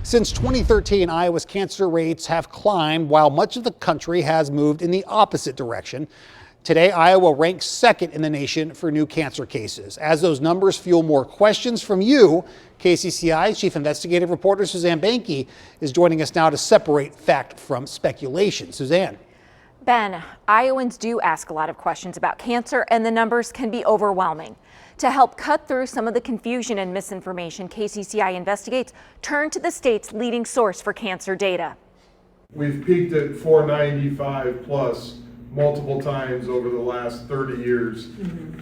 Since 2013, Iowa's cancer rates have climbed while much of the country has moved in the opposite direction. Today, Iowa ranks second in the nation for new cancer cases. As those numbers fuel more questions from you, KCCI Chief Investigative Reporter Suzanne Banke is joining us now to separate fact from speculation. Suzanne. Ben, Iowans do ask a lot of questions about cancer, and the numbers can be overwhelming. To help cut through some of the confusion and misinformation, KCCI Investigates turned to the state's leading source for cancer data. We've peaked at 495 plus multiple times over the last 30 years.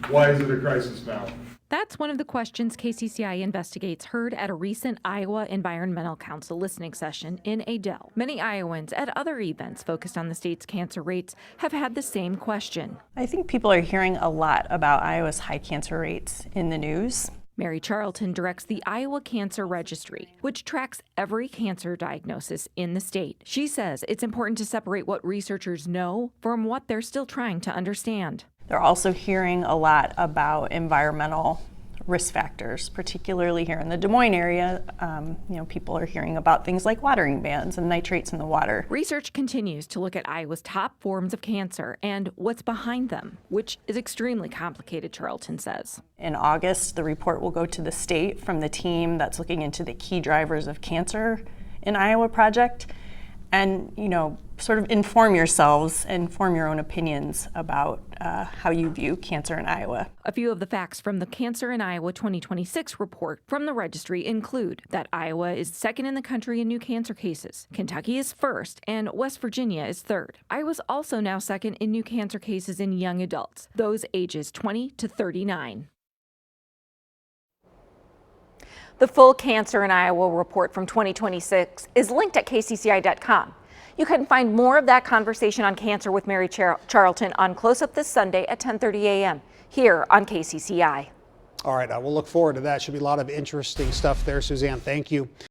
Why is it a crisis now? That's one of the questions KCCI Investigates heard at a recent Iowa Environmental Council listening session in Adel. Many Iowans at other events focused on the state's cancer rates have had the same question. I think people are hearing a lot about Iowa's high cancer rates in the news. Mary Charlton directs the Iowa Cancer Registry, which tracks every cancer diagnosis in the state. She says it's important to separate what researchers know from what they're still trying to understand. They're also hearing a lot about environmental risk factors, particularly here in the Des Moines area. People are hearing about things like watering bans and nitrates in the water. Research continues to look at Iowa's top forms of cancer and what's behind them, which is extremely complicated, Charlton says. In August, the report will go to the state from the team that's looking into the key drivers of cancer in Iowa project. And, sort of inform yourselves and form your own opinions about how you view cancer in Iowa. A few of the facts from the Cancer in Iowa 2026 report from the registry include that Iowa is second in the country in new cancer cases, Kentucky is first, and West Virginia is third. Iowa's also now second in new cancer cases in young adults, those ages 20 to 39. The full Cancer in Iowa report from 2026 is linked at kcci.com. You can find more of that conversation on cancer with Mary Charlton on Close Up this Sunday at 10:30 a.m. here on KCCI. All right, we'll look forward to that. Should be a lot of interesting stuff there, Suzanne. Thank you.